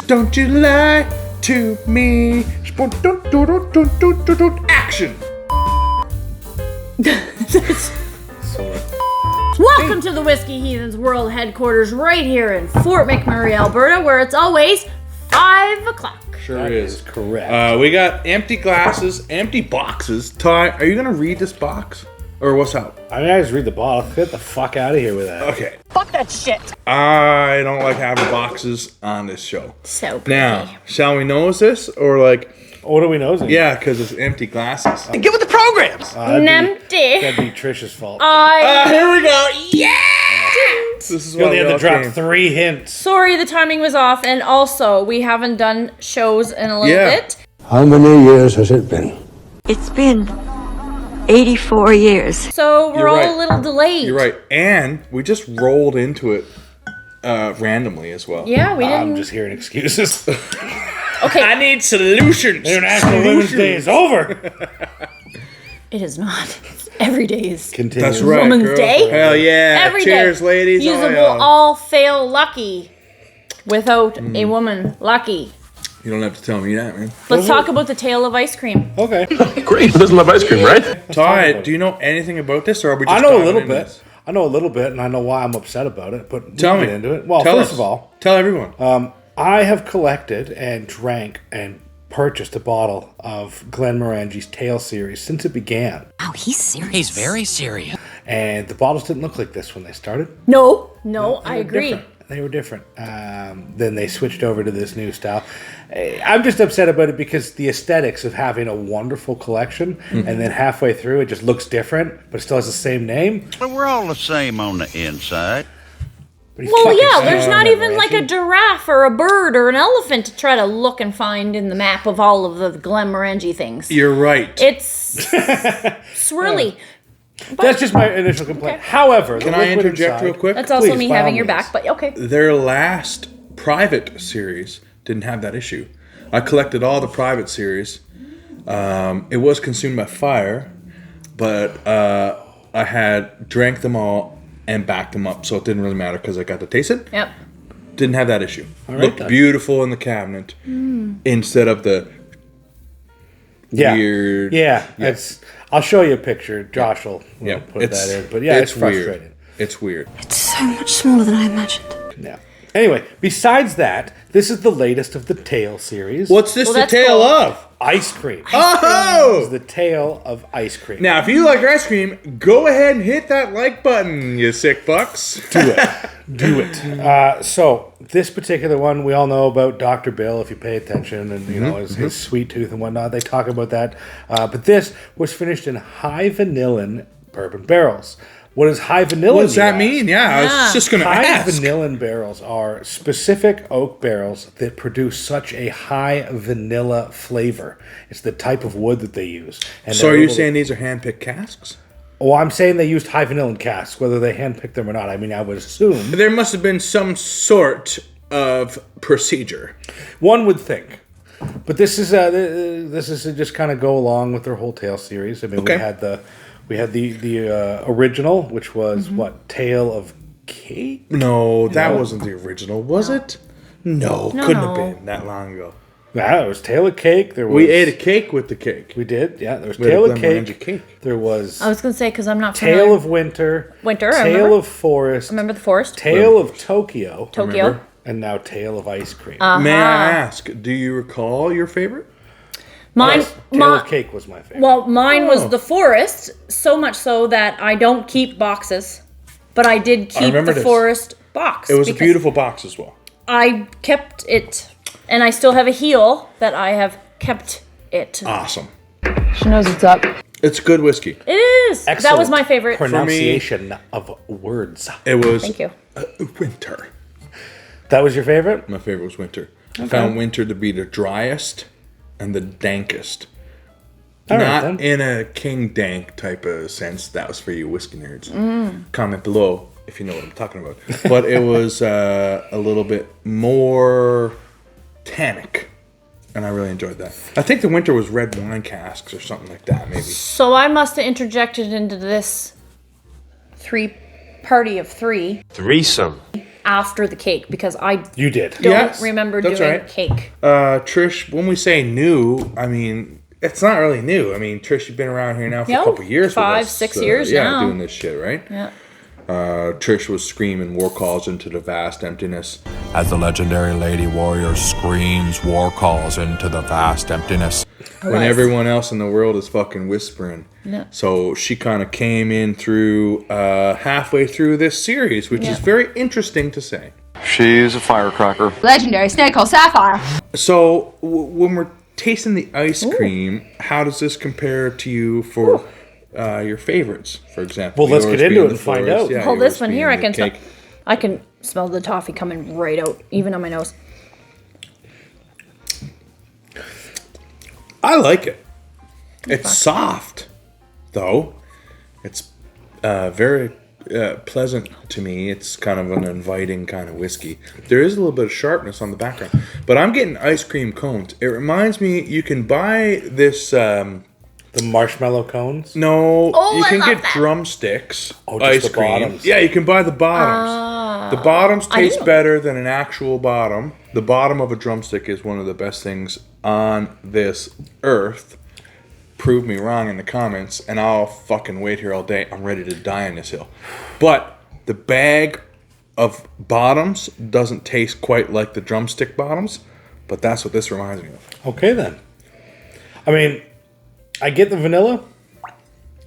Don't you lie to me. Action. Welcome to the Whiskey Heathens World Headquarters right here in Fort McMurray, Alberta, where it's always 5 o'clock. Sure That is. correct. We got empty glasses, empty boxes. Ty, are you going to read this box? Or what's up? I mean, I just read the bottle. Get the fuck out of here with that. Okay. Fuck that shit. I don't like having boxes on this show. So pretty. Now, shall we nose this? Or like... What do we know? Yeah, because it's empty glasses. Get with the programs. Empty. That'd be Trish's fault. Here we go. Yeah! This is you why only we had to all drop came. 3 hints. Sorry, the timing was off, and also we haven't done shows in a little bit. How many years has it been? It's been 84 years. So we're You're all right. a little delayed. You're right. And we just rolled into it randomly as well. Yeah, we didn't. I'm just hearing excuses. Okay. I need solutions. International Women's Day is over. It is not. Every day is. Continue. That's right. Woman's girl. Day? Hell yeah. Every Cheers, day. ladies. You Oh, will yeah. all fail lucky without a woman lucky. You don't have to tell me that, man. Let's talk about the tale of ice cream. Okay. Great. Who doesn't love ice cream, right? Ty, do you know anything about this, or are we just I know a diving little into bit. this? I know a little bit, and I know why I'm upset about it. But Tell we'll me. get into it. Well, Tell first us. of all, Tell everyone. I have collected and drank and purchased a bottle of Glenmorangie's Tail series since it began. Oh, he's serious. He's very serious. And the bottles didn't look like this when they started. No, I They were agree. different. They were different. Then they switched over to this new style. I'm just upset about it because the aesthetics of having a wonderful collection and then halfway through it just looks different, but it still has the same name. But we're all the same on the inside. But he Well, fucking yeah, said there's on not it, even like a Reggie. giraffe or a bird or an elephant to try to look and find in the map of all of the Glenmorangie things. You're right. It's swirly. That's just my initial complaint. However, Can the I liquid interject inside- real quick? That's also Please, me by having all your means. back, but okay. Their last private series didn't have that issue. I collected all the private series. It was consumed by fire, but I had drank them all and backed them up, so it didn't really matter because I got to taste it. Yep. Didn't have that issue. right, Looked then. beautiful in the cabinet instead of the weird. Yeah, it's. I'll show you a picture. Josh will Yeah, put that in. But yeah, it's frustrating. weird. It's weird. It's so much smaller than I imagined. Yeah. Anyway, besides that, this is the latest of the Tail series. What's this Well, the that's tale cool. of? Ice cream. This is Oh! the tale of ice cream. Now, if you like ice cream, go ahead and hit that like button, you sick fucks. Do it. So this particular one, we all know about Dr. Bill. If you pay attention, and you know his sweet tooth and whatnot, they talk about that. But this was finished in high-vanillin bourbon barrels. What does high-vanillin? What does that you ask? mean? Yeah, I was just going to ask. High-vanillin barrels are specific oak barrels that produce such a high vanilla flavor. It's the type of wood that they use. And So they're are you able to- saying these are hand-picked casks? Oh, I'm saying they used high-vanillin casks, whether they handpicked them or not. I mean, I would assume. There must have been some sort of procedure. One would think. But this is to just kind of go along with their whole Tale series. I mean, Okay. we had the original, which was what, Tale of Cake? No, that wasn't the original, was it? No, No, couldn't no. have been that long ago. Yeah, it was Tale of Cake. There was, We ate a cake with the cake. We did, yeah. There was We had a Tale of Glenmorangie Cake. cake. There was I was going to say, because I'm not Tale familiar. of Winter. Winter, I Tale remember. of Forest. Remember the forest? Tale of Tokyo. Tokyo. Remember? And now Tale of Ice Cream. May I ask, do you recall your favorite? Mine, Tale of Cake was my favorite. Well, mine Oh. was the forest, so much so that I don't keep boxes, but I did keep remember the this. forest box. It was a because beautiful box as well. I kept it, and I still have a heel that I have kept it. Awesome. She knows what's up. It's good whiskey. It is. That was my favorite. pronunciation of words. It was Thank you. winter. That was your favorite? My favorite was winter. I found winter to be the driest and the dankest. All right, Not then. in a king dank type of sense. That was for you whiskey nerds. Comment below if you know what I'm talking about. But it was a little bit more tannic. And I really enjoyed that. I think the winter was red wine casks or something like that, maybe. So I must have interjected into this party of three. Threesome. after the cake because I You did. don't Yes, remember that's doing right. cake. Trish, when we say new, I mean, it's not really new. I mean, Trish, you've been around here now for a couple years. 5, with us, 6 years yeah, now. doing this shit, right? Yeah. Trish was screaming war calls into the vast emptiness. As the legendary Lady Warrior screams war calls into the vast emptiness. When everyone else in the world is fucking whispering. Yeah. So she kind of came in through halfway through this series, which is very interesting to say. She's a firecracker. Legendary snake called Sapphire. So when we're tasting the ice cream, how does this compare to you for your favorites, for example? Well, let's Yours get into being it the and find flowers, out. yeah, Hold yours this one being here. the I can smell the toffee coming right out, even on my nose. I like it. It's soft, though. It's very pleasant to me. It's kind of an inviting kind of whiskey. There is a little bit of sharpness on the background, but I'm getting ice cream cones. It reminds me, you can buy this. The marshmallow cones. No, Oh, you I can love get that. drumsticks Oh, just ice the cream. bottoms. Yeah, you can buy the bottoms. The bottoms I taste didn't- better than an actual bottom. The bottom of a drumstick is one of the best things on this earth. Prove me wrong in the comments, and I'll fucking wait here all day. I'm ready to die on this hill. But the bag of bottoms doesn't taste quite like the drumstick bottoms, but that's what this reminds me of. Okay then. I mean, I get the vanilla.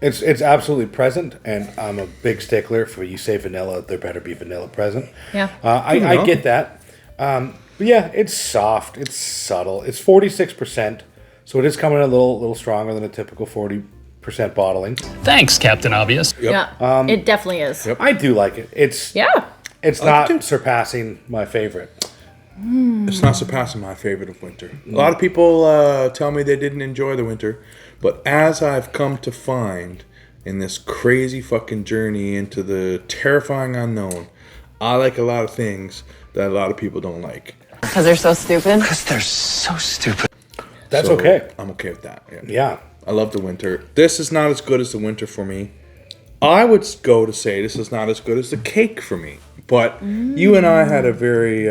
It's absolutely present, and I'm a big stickler for you say vanilla, there better be vanilla present. Yeah. I get that. But yeah, it's soft. It's subtle. It's 46%, so it is coming in a little stronger than a typical 40% bottling. Thanks, Captain Obvious. Yeah, it definitely is. I do like it. It's not surpassing my favorite. It's not surpassing my favorite of winter. A lot of people tell me they didn't enjoy the winter, but as I've come to find in this crazy fucking journey into the terrifying unknown, I like a lot of things that a lot of people don't like. Because they're so stupid. Because they're so stupid. That's So, okay. I'm okay with that. Yeah. Yeah. I love the winter. This is not as good as the winter for me. I would go to say this is not as good as the cake for me. But you and I had a very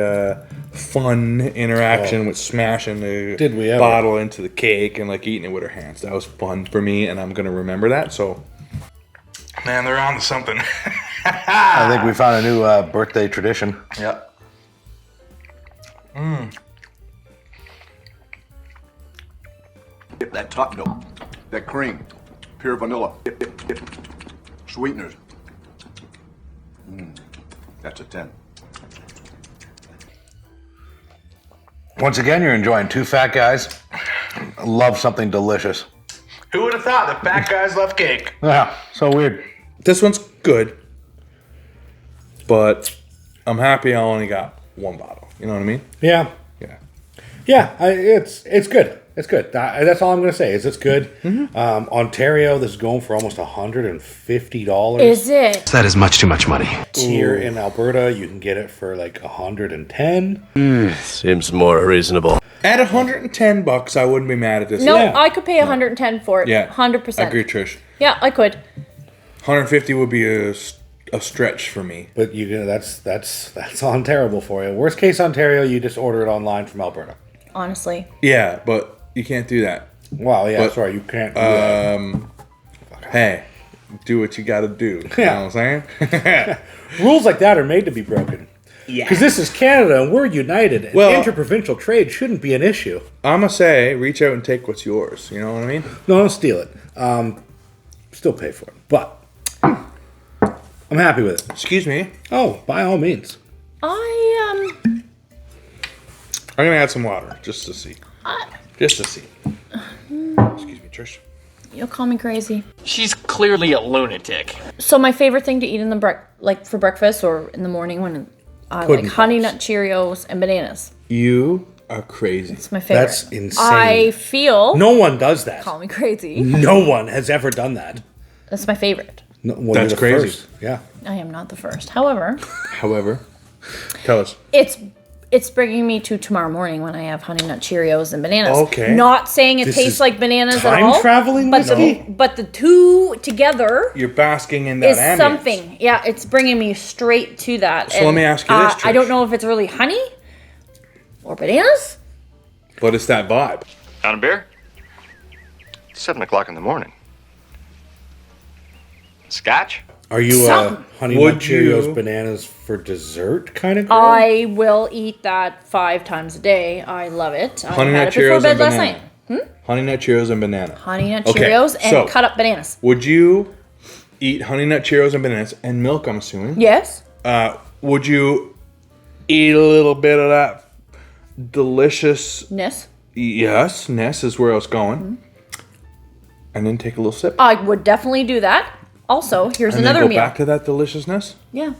fun interaction with smashing the Did we ever. bottle into the cake and like eating it with our hands. That was fun for me, and I'm gonna remember that. So, man, they're on to something. I think we found a new birthday tradition. Yeah. That top note, that cream, pure vanilla, sweeteners. That's a 10. Once again, you're enjoying two fat guys. Love something delicious. Who would have thought that fat guys love cake? Yeah, so weird. This one's good, but I'm happy I only got one bottle. You know what I mean? Yeah. Yeah. Yeah, it's good. It's good. That's all I'm going to say is it's good. Ontario, this is going for almost $150. Is it? That is much too much money. Here in Alberta, you can get it for like $110. Seems more reasonable. At $110, I wouldn't be mad at this. No, Yeah. I could pay 110 for it. Yeah. 100%. I agree, Trish. Yeah, I could. 150 would be a stretch for me. But that's on terrible for you. Worst case Ontario, you just order it online from Alberta. Honestly. Yeah, but you can't do that. Wow, yeah, But, sorry, you can't do that. Hey, do what you got to do. You Yeah. know what I'm saying? Rules like that are made to be broken. Yeah. Because this is Canada and we're united. And Well- interprovincial trade shouldn't be an issue. I'm going to say, reach out and take what's yours. You know what I mean? No, don't steal it. Still pay for it. But I'm happy with it. Excuse me. Oh, by all means. I'm going to add some water just to see. Just to see. Excuse me, Trish. You'll call me crazy. She's clearly a lunatic. So my favorite thing to eat in the like for breakfast or in the morning when I Pudding like Honey Pops. Nut Cheerios and bananas. You are crazy. It's my favorite. That's insane. I feel. No one does that. Call me crazy. No one has ever done that. That's my favorite. No, well, That's you're the crazy. first. Yeah. I am not the first. However, However, tell us. it's it's bringing me to tomorrow morning when I have Honey Nut Cheerios and bananas. Okay. Not saying it This tastes is like bananas at all. time-traveling but whiskey? but the two together You're basking in that is ambience. something. Yeah, it's bringing me straight to that. So let me ask you this, I don't Trish. know if it's really honey or bananas. But it's that vibe. On a beer? 7 o'clock in the morning. Scotch? Are you a Something. Honey Would Nut Cheerios you- bananas for dessert kind of girl? I will eat that 5 times a day. I love it. I Honey had Nut it before Cheerios bed and last banana. night. Honey Nut Cheerios and banana. Honey Nut Okay, Cheerios and so- cut up bananas. Would you eat Honey Nut Cheerios and bananas and milk, I'm assuming? Yes. Would you eat a little bit of that delicious... Ness. Yes, Ness is where I was going. And then take a little sip. I would definitely do that. Also, here's and another then go meal. back to that deliciousness. Yeah.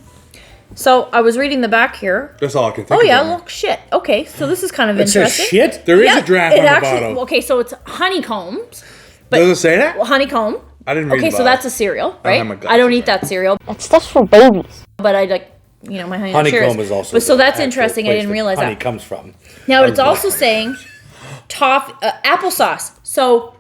So I was reading the back here. That's all I can think Oh of. yeah, right now. look, shit. Okay, so this is kind of It says interesting. shit? There is Yeah, a draft it on the actually, bottle. okay, so it's honeycombs. But Does it say that? well, honeycomb. I didn't read Okay, the so bottle. that's a cereal, have right? my I don't glasses eat on. that cereal, That stuff's for babies. but I like, my honey nut Honeycomb Cheerios. is also. But so the that's actual interesting. I place didn't that realize honey that. comes from. Now it's also saying applesauce. So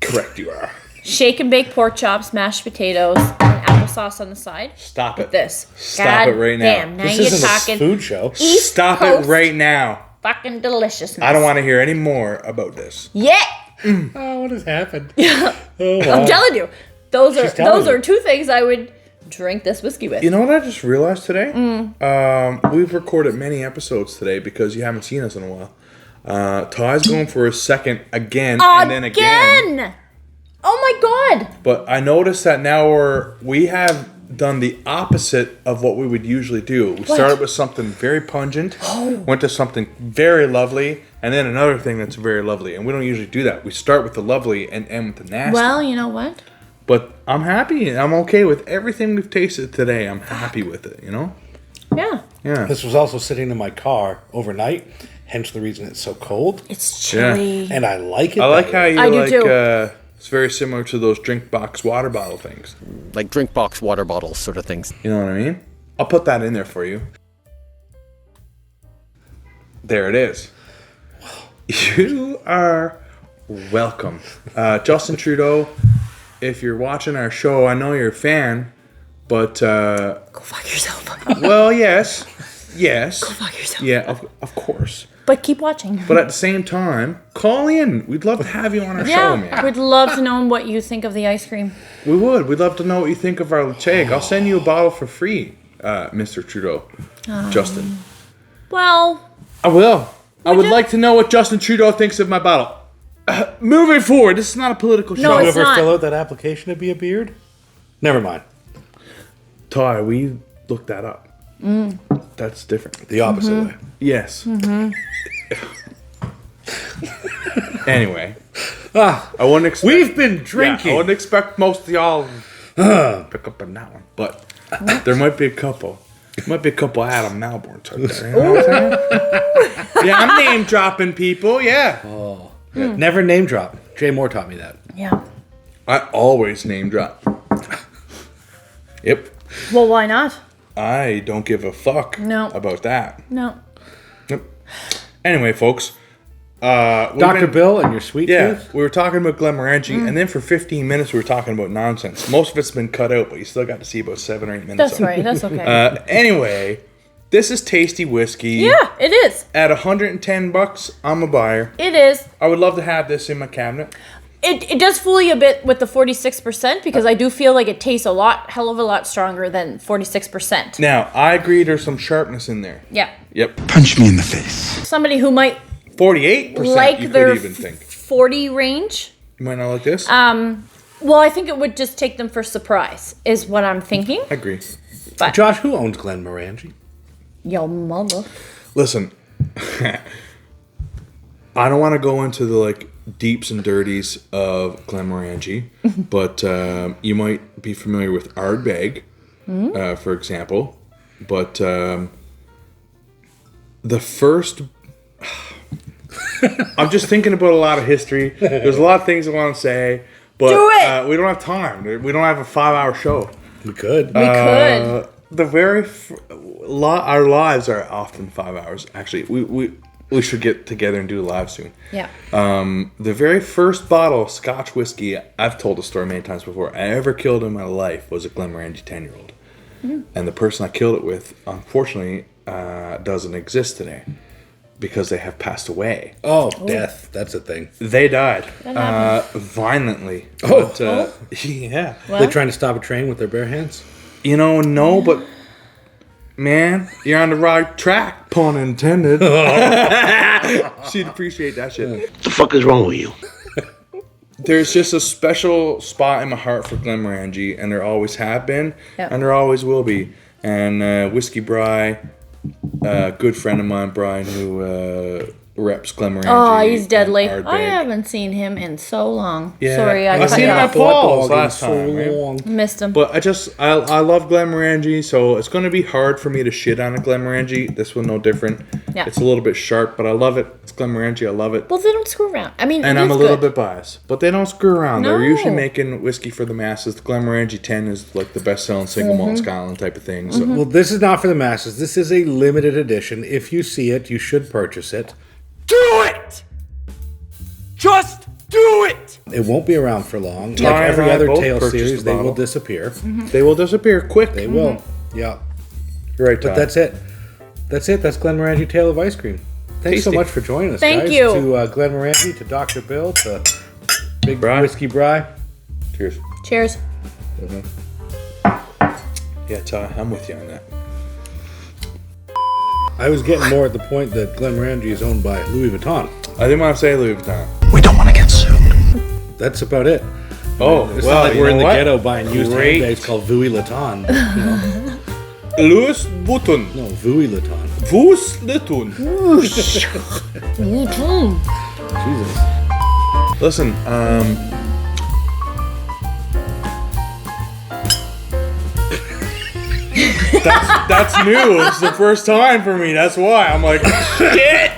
Correct, you are. shake and bake pork chops, mashed potatoes, and applesauce on the side. Stop it. This. Stop it right now. Damn, now This you're isn't talking a food show. East Stop Coast it right now. fucking deliciousness. I don't want to hear any more about this. Yeah. Oh, what has happened? Oh, wow. I'm telling you, those telling you. are two things I would drink this whiskey with. You know what I just realized today? We've recorded many episodes today because you haven't seen us in a while. Ty's going for a second again and then again. Oh my god! But I noticed that now we have done the opposite of what we would usually do. We started with something very pungent, went to something very lovely, and then another thing that's very lovely. And we don't usually do that. We start with the lovely and end with the nasty. Well, you know what? But I'm happy. I'm okay with everything we've tasted today. I'm happy with it, Yeah. Yeah. This was also sitting in my car overnight, hence the reason it's so cold. It's chilly. And I like it. I like that how way. you I do like too. it's very similar to those drink box water bottle things. Like drink box water bottles sort of things. You know what I mean? I'll put that in there for you. There it is. You are welcome. Justin Trudeau, if you're watching our show, I know you're a fan, but Go fuck yourself. well, yes. Go fuck yourself. Yeah, of course. But keep watching. But at the same time, call in. We'd love to have you on our show, Yeah, man. we'd love to know what you think of the ice cream. We would. We'd love to know what you think of our Lacheg. I'll send you a bottle for free, Mr. Trudeau. Justin. Well, I will. I would like to know what Justin Trudeau thinks of my bottle. Moving forward, this is not a political show. No, You it's ever not. fill out that application to be a beard? Never mind. Ty, we looked that up. That's different. The opposite Mm-hmm. way. Yes. Anyway, I wouldn't expect. We've been Yeah, drinking. I wouldn't expect most of y'all pick up on that one, but there might be a couple. Might be a couple Adam Malborns out there. You know what I'm saying? Yeah, I'm name dropping people. Yeah, Never name drop. Jay Moore taught me that. yeah. I always name drop. Yep, Well, why not? I don't give a fuck No. about that. No. Yep. Anyway, folks, Dr. Bill and your sweet Yeah, tooth. we were talking about Glenmorangie, and then for 15 minutes we were talking about nonsense. Most of it's been cut out, but you still got to see about 7 or 8 minutes. That's of it. right. That's okay. Anyway, this is tasty whiskey. yeah, it is. At $110, I'm a buyer. It is. I would love to have this in my cabinet. It does fool you a bit with the 46% because I do feel like it tastes hell of a lot stronger than 46%. Now, I agree there's some sharpness in there. Yeah. Yep. Punch me in the face. Somebody who might 48%, like you their could even think. 40 range. You might not like this? Well, I think it would just take them for surprise, is what I'm thinking. I agree. But Josh, who owns Glenmorangie? your mother. Listen, I don't want to go into the deeps and dirties of Glenmorangie, but you might be familiar with Ardbeg, for example. But the first, I'm just thinking about a lot of history. There's a lot of things I want to say, but Do it! We don't have time. We don't have a 5-hour show. We could. We could. The very our lives are often 5 hours. Actually, we should get together and do a live soon. Yeah. The very first bottle of Scotch whiskey, I've told the story many times before, I ever killed in my life was a Glenmorangie 10-year-old. And the person I killed it with, unfortunately, doesn't exist today because they have passed away. Oh, death. That's a thing. They died violently. Yeah. Well, they're trying to stop a train with their bare hands? No, but man, you're on the right track. Pun intended. She'd appreciate that shit. What the fuck is wrong with you? There's just a special spot in my heart for Glenmorangie, and there always have been, and there always will be. And Whiskey Bry, a good friend of mine, Brian, who reps Glenmorangie. Oh, he's deadly. I haven't seen him in so long. Yeah. Sorry, I seen him at Paul's last time. Right? Missed him. But I love Glenmorangie, so it's going to be hard for me to shit on a Glenmorangie. This one no different. Yeah. It's a little bit sharp, but I love it. It's Glenmorangie, I love it. Well, they don't screw around. I mean, and I'm a little bit biased, but they don't screw around. No. They're usually making whiskey for the masses. The Glenmorangie 10 is like the best-selling single malt in Scotland type of thing. So. Well, this is not for the masses. This is a limited edition. If you see it, you should purchase it. Do it! Just do it! It won't be around for long. Like Ryan every and I other both tail purchased series, the they bottle. will disappear. They will disappear quick. They will. Yeah. You're right, But Todd. that's it. That's it. That's Glenmorangie Tale of Ice Cream. Thanks so Tasty. much for joining us, Thank guys. you. To Glenmorangie, to Dr. Bill, to Big Bry. Whiskey Bry. Cheers. Cheers. Yeah, Todd, I'm with you on that. I was getting more at the point that Glenmorangie is owned by Louis Vuitton. I didn't want to say Louis Vuitton. We don't want to get sued. That's about it. Oh, It's well, not like you we're in know the what? ghetto buying used Great. handbags called Vuitton Vuitton. You know? Louis Vuitton. No, Vuitton Vuitton. Vus Vuitton. Jesus. Listen, that's new. It's the first time for me. That's why I'm like, shit,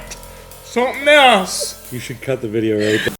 something else. You should cut the video right there.